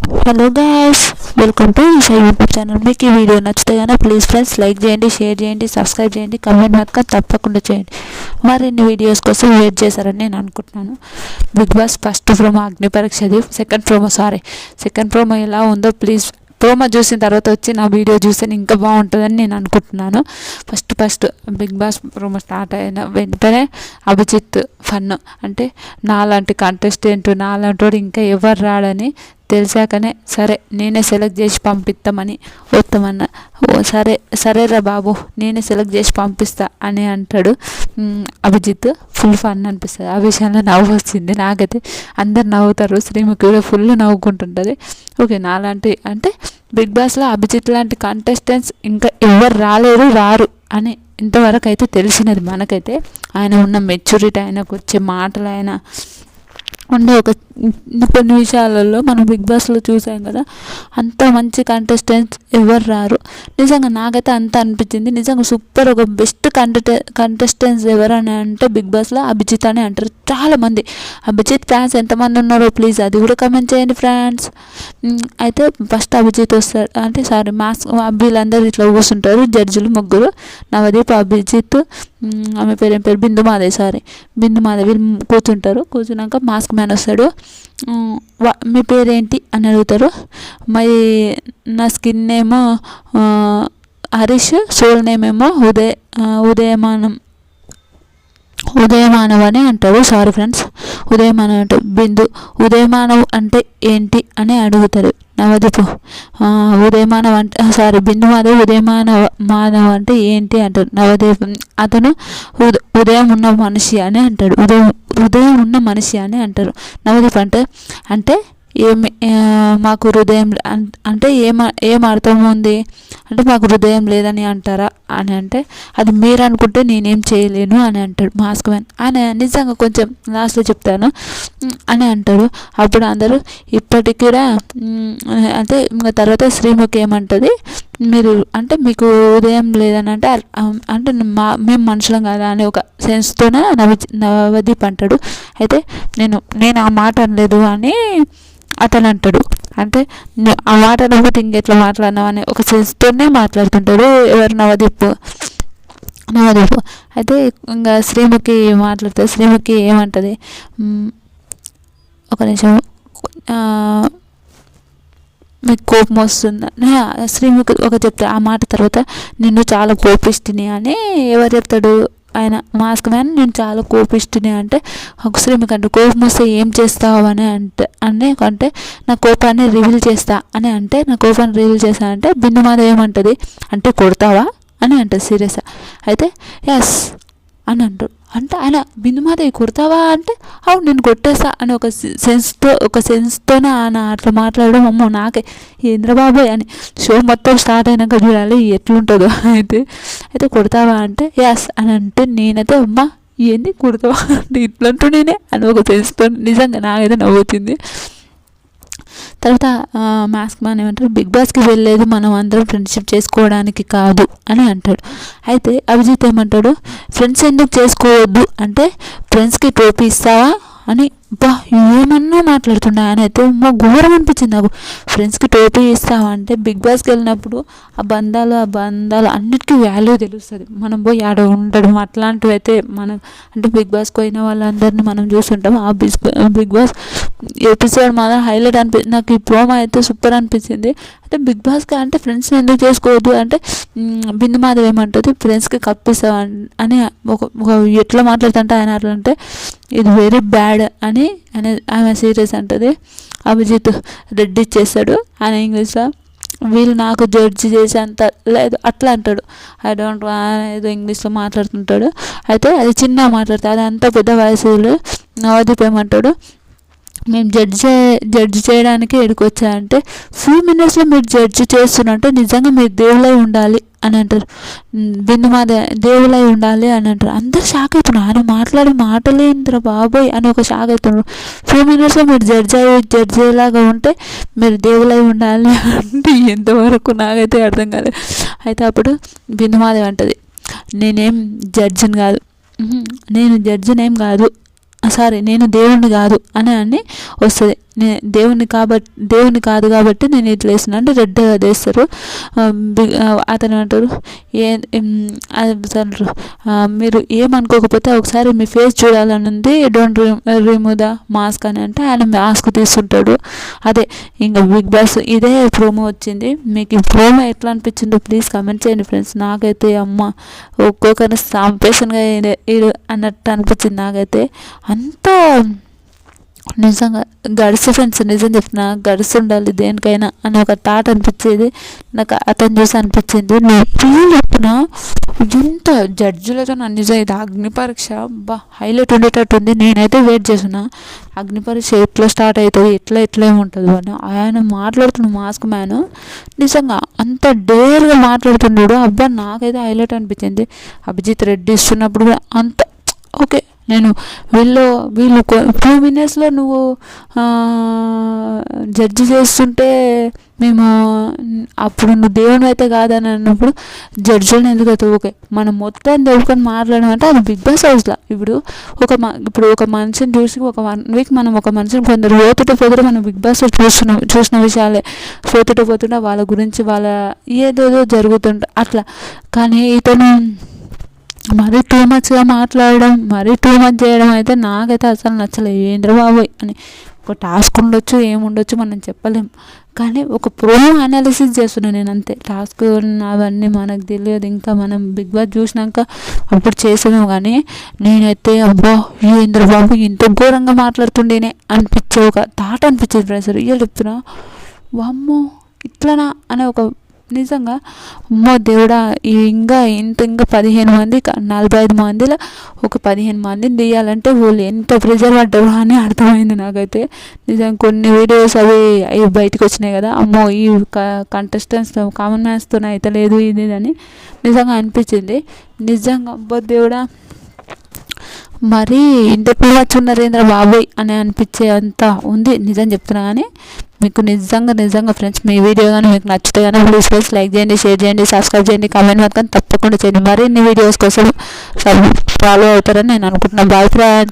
Hello guys, welcome to Eesha YouTube channel. మీకు ఈ video నచ్చితే కనుక ప్లీజ్ ఫ్రెండ్స్ లైక్ చేయండి, షేర్ చేయండి, సబ్స్క్రైబ్ చేయండి, కమెంట్ మాత్రం తప్పకుండా చేయండి. మరిన్ని వీడియోస్ కోసం వెయిట్ చేశారని నేను అనుకుంటున్నాను. బిగ్ బాస్ ఫస్ట్ ప్రోమో అగ్ని పరీక్షది, సెకండ్ ప్రోమో ఎలా ఉందో ప్లీజ్ ప్రోమో చూసిన తర్వాత వచ్చి నా వీడియో చూస్తే ఇంకా బాగుంటుందని నేను అనుకుంటున్నాను. First Bigg Boss promo start అయిన వెంటనే అభిజిత్ ఫన్ అంటే నాలాంటి కంటెస్టెంట్ నాలాంటి ఇంకా ఎవరు రాడని తెలిసాకనే సరే నేనే సెలెక్ట్ చేసి పంపిస్తామని వస్తామన్న. సరేరా బాబు నేనే సెలెక్ట్ చేసి పంపిస్తా అని అంటాడు అభిజిత్. ఫుల్ ఫన్ అనిపిస్తుంది. ఆ విషయంలో నవ్వు వచ్చింది నాకైతే. అందరు నవ్వుతారు, శ్రీముఖి కూడా ఫుల్ నవ్వుకుంటుంటుంది. ఓకే, నాలాంటి అంటే బిగ్ బాస్లో అభిజిత్ లాంటి కంటెస్టెంట్స్ ఇంకా ఎవరు రారు అని ఇంతవరకు అయితే తెలిసినది మనకైతే. ఆయన ఉన్న మెచ్యూరిటీ, ఆయనకు వచ్చే మాటలు, ఆయన ఉండే కొన్ని విషయాలలో మనం బిగ్ బాస్లో చూసాం కదా, అంత మంచి కంటెస్టెంట్స్ ఎవరు రారు. నిజంగా నాకైతే అంత అనిపించింది. నిజంగా సూపర్. ఒక బెస్ట్ కంటెస్టెంట్స్ ఎవరని అంటే బిగ్ బాస్లో అభిజిత్ అని అంటారు చాలామంది. అభిజిత్ ఫ్యాన్స్ ఎంతమంది ఉన్నారో ప్లీజ్ అది కూడా కమెంట్ చేయండి ఫ్రెండ్స్. అయితే ఫస్ట్ అభిజిత్ వస్తాడు అంటే వీళ్ళందరూ ఇట్లా కూర్చుంటారు, జడ్జిలు ముగ్గురు, నవదీప్, అభిజిత్, ఆమె పేరు బిందుమాధవి వీళ్ళు కూర్చున్నాక మాస్క్ మ్యాన్ వస్తాడు. మీ పేరేంటి అని అడుగుతారు. మరి నా స్కిన్ ఏమో హరీష్, సోల్ నేమ్ ఏమో ఉదయమానవ్ అని అంటారు. సారీ ఫ్రెండ్స్, ఉదయమానవ్ అంటే బిందు. ఉదయమానవ్ అంటే ఏంటి అని అడుగుతారు నవదీప్. ఉదయమానవ్ అంటే బిందుమాధవ్ ఉదయమానవ్ అంటే ఏంటి అంటారు నవదీప్. అతను ఉదయం ఉన్న మనిషి అని అంటాడు. ఉదయం ఉన్న మనిషి అని అంటారు నవదీప్. అంటే ఏమి మాకు హృదయం అంటే ఏం అర్థం ఉంది అంటే మాకు హృదయం లేదని అంటారా అని అంటే అది మీరు అనుకుంటే నేనేం చేయలేను అని అంటాడు మాస్క్ మ్యాన్. ఆయన నిజంగా కొంచెం లాస్ట్లో చెప్తాను అని అంటాడు. అప్పుడు అందరూ ఇప్పటికి కూడా అంటే ఇంకా తర్వాత శ్రీముఖి ఏమంటుంది, మీరు అంటే మీకు ఉదయం లేదని అంటే మేము మనుషులం కదా అని ఒక సెన్స్తోనే నవదీప్ అంటాడు. అయితే నేను ఆ మాట అనలేదు అని అతను అంటాడు. అంటే ఆ మాట అనకపోతే ఇంకెట్లా మాట్లాడినావు అని ఒక సెన్స్తోనే మాట్లాడుతుంటాడు ఎవరు నవదీప్. అయితే ఇంకా శ్రీముఖి మాట్లాడుతుంది. శ్రీముఖి ఏమంటుంది, ఒక నిమిషం, మీకు కోపం వస్తుందని శ్రీముఖి చెప్తాడు. ఆ మాట తర్వాత నిన్ను చాలా కోపిస్తుంది అని ఎవరు చెప్తాడు, ఆయన మాస్క్ మ్యాన్. నేను చాలా కోపిస్తుంది అంటే శ్రీముఖి అంటే కోపం వస్తే ఏం చేస్తావు అని అంటే నా కోపాన్ని రివీల్ చేస్తా అని అంటే నా కోపాన్ని రివీల్ చేస్తా అంటే బిందుమాధవ్ ఏమంటుంది అంటే కొడతావా అని అంటుంది సీరియస్గా. అయితే ఎస్ అని అంటాడు. అంటే ఆయన బిందుమాధవి కొడతావా అంటే అవును నేను కొట్టేస్తా అని ఒక సెన్స్తోనే ఆయన అట్లా మాట్లాడడం అమ్మో నాకే ఏంద్రబాబోయ్ అని. షో మొత్తం స్టార్ట్ అయినాక చూడాలి ఎట్లుంటుందో. అయితే కొడతావా అంటే ఎస్ అని అంటే నేనైతే అమ్మ ఏంది కొడతావా అంటే ఇట్లంటూ నేనే అని ఒక సెన్స్తో నిజంగా నాకైతే నవ్వుతుంది. తర్వాత మాస్క్ మ్యాన్ ఏమంటారు, బిగ్ బాస్కి వెళ్ళేది మనం అందరం ఫ్రెండ్షిప్ చేసుకోవడానికి కాదు అని అంటాడు. అయితే అభిజిత్ ఏమంటాడు, ఫ్రెండ్స్ ఎందుకు చేసుకోవద్దు అంటే ఫ్రెండ్స్కి టోపీ ఇస్తావా అని ఏమన్నా మాట్లాడుతుండే. ఆయన అయితే ఘోరం అనిపించింది నాకు. ఫ్రెండ్స్కి టోపీ ఇస్తావా అంటే బిగ్ బాస్కి వెళ్ళినప్పుడు ఆ బంధాలు అన్నిటికీ వాల్యూ తెలుస్తుంది. మనం పోయి ఆడ ఉండడం అట్లాంటివి అయితే మనం అంటే బిగ్ బాస్కి పోయిన వాళ్ళందరినీ మనం చూస్తుంటాం. ఆ బిగ్ బాస్ ఎపిసోడ్ మాత్రం హైలైట్ నాకు ఈ ప్రోమో అయితే సూపర్ అనిపించింది. అంటే బిగ్ బాస్కి అంటే ఫ్రెండ్స్ని ఎందుకు చేసుకోవద్దు అంటే బిందుమాధవ్ ఏమంటుంది, ఫ్రెండ్స్కి కప్పిస్తావా అని ఒక ఎట్లా మాట్లాడుతుంటే ఆయన అట్లా అంటే ఇది వెరీ బ్యాడ్ అని ఆమె సీరియస్ అంటుంది. అభిజిత్ రెడ్ ఇచ్చేస్తాడు ఆయన ఇంగ్లీష్లో. వీళ్ళు నాకు జడ్జి చేసేంత లేదు అట్లా అంటాడు. ఐ డోంట్ ఏదో ఇంగ్లీష్లో మాట్లాడుతుంటాడు. అయితే అది చిన్న మాట్లాడుతుంది, అది అంత పెద్ద వయసులో. నవదీప్ ఏమంటాడు, మేము జడ్జి చేయడానికి ఎడుకొచ్చాయంటే ఫ్యూ మినిట్స్లో మీరు జడ్జి చేస్తున్నట్టే నిజంగా మీరు దేవులై ఉండాలి అని అంటారు. బిందుమాధవ్ దేవులై ఉండాలి అని అంటారు. అందరు షాక్ అవుతున్నారు. ఆయన మాట్లాడే మాటలేంద్ర బాబోయ్ అని ఒక షాక్ అవుతున్నారు. ఫ్యూ మినిట్స్లో మీరు జడ్జి లాగా ఉంటే మీరు దేవులై ఉండాలి అంటే ఎంతవరకు నాకైతే అర్థం కాలేదు. అయితే అప్పుడు బిందుమాధవ్ అంటది, నేను జడ్జినేం కాదు సారీ నేను దేవుణ్ణి కాదు అని వస్తుంది. దేవుని కాదు కాబట్టి నేను ఇట్లా వేసిన అంటే రెడ్గా వేస్తారు. అతను అంటారు మీరు ఏమనుకోకపోతే ఒకసారి మీ ఫేస్ చూడాలని ఉంది, డోంట్ రిమూవ్ ద మాస్క్ అని అంటే ఆయన మాస్క్ తీసుకుంటాడు. అదే ఇంకా బిగ్ బాస్ ఇదే ప్రోమో వచ్చింది. మీకు ఈ ప్రోమో ఎట్లా అనిపించిందో ప్లీజ్ కమెంట్ చేయండి ఫ్రెండ్స్. నాకైతే అమ్మ ఒక్కొక్కరిని సాంపేషన్గా అన్నట్టు అనిపించింది. నాకైతే అంతా నిజంగా గడుసు ఫ్రెండ్స్, నిజం చెప్తున్నా గడుసు ఉండాలి దేనికైనా అని ఒక థాట్ అనిపించేది నాకు. అతను చూసి అనిపించింది నేను చెప్పిన ఎంత జడ్జిలతో నిజం ఇది అగ్ని పరీక్ష హైలైట్ ఉండేటట్టు ఉంది. నేనైతే వెయిట్ చేసిన అగ్ని పరీక్ష ఎట్లా స్టార్ట్ అవుతుంది, ఎట్లా ఏముంటుంది అని. ఆయన మాట్లాడుతున్న మాస్క్ మ్యాన్ నిజంగా అంత డేర్గా మాట్లాడుతున్నాడు. నాకైతే హైలైట్ అనిపించింది. అభిజిత్ రెడ్డి ఇస్తున్నప్పుడు కూడా అంత ఓకే. నేను వీళ్ళు 2 minutesలో నువ్వు జడ్జి చేస్తుంటే మేము అప్పుడు నువ్వు దేవుని అయితే కాదని అన్నప్పుడు జడ్జిలను ఎందుకు అయితే ఓకే మనం మొత్తం తెలుసుకొని మాట్లాడమంటే అది బిగ్ బాస్ హౌస్లో. ఇప్పుడు ఒక మనిషిని చూసి ఒక 1 week మనం ఒక మనిషిని కొందరు పోతుంటే మనం బిగ్ బాస్లో చూసిన విషయాలే పోతుంటే వాళ్ళ గురించి వాళ్ళ ఏదేదో జరుగుతుంటే అట్లా. కానీ ఇతను మరీ టూ మచ్గా మాట్లాడడం, మరీ టూ మచ్ చేయడం అయితే నాకైతే అసలు నచ్చలేదు. ఏంద్ర బాబోయ్ అని ఒక టాస్క్ ఉండొచ్చు, ఏముండొచ్చు మనం చెప్పలేం. కానీ ఒక ప్రోమో అనాలిసిస్ చేస్తున్నాను నేను అంతే. టాస్క్ అవన్నీ మనకు తెలియదు, ఇంకా మనం బిగ్ బాస్ చూసినాక అప్పుడు చేసాము. కానీ నేనైతే ఏంద్ర బాబు ఇంత ఘోరంగా మాట్లాడుతుండేనే అనిపించే ఒక థాట్ అనిపించేది ఫ్రెండ్స్. రియల్ చెప్తున్నా వామ్మో ఇట్లనా అనే ఒక నిజంగా అమ్మో దేవుడా ఇంకా 15 మంది 45 మందిలో ఒక 15 మందిని తీయాలంటే వాళ్ళు ఎంత ప్రెజర్ పడ్డారు అని అర్థమైంది నాకైతే. నిజంగా కొన్ని వీడియోస్ అవి బయటకు వచ్చినాయి కదా, అమ్మో ఈ కంటెస్టెంట్స్ కామన్ మ్యాన్స్తో అయితే లేదు ఇది అని నిజంగా అనిపించింది. నిజంగా అబ్బో దేవుడా మరీ ఇంత పిల్లచ్చు నరేంద్ర బాబోయ్ అని అనిపించే అంత ఉంది నిజం చెప్తున్నా. కానీ మీకు నిజంగా ఫ్రెండ్స్ మీ వీడియో కానీ మీకు నచ్చితే కానీ ప్లీజ్ లైక్ చేయండి, షేర్ చేయండి, సబ్స్క్రైబ్ చేయండి, కామెంట్ మాత్రం తప్పకుండా చేయండి. మరిన్ని వీడియోస్ కోసం ఫాలో అవుతారని నేను అనుకుంటున్నాను. Bye friends.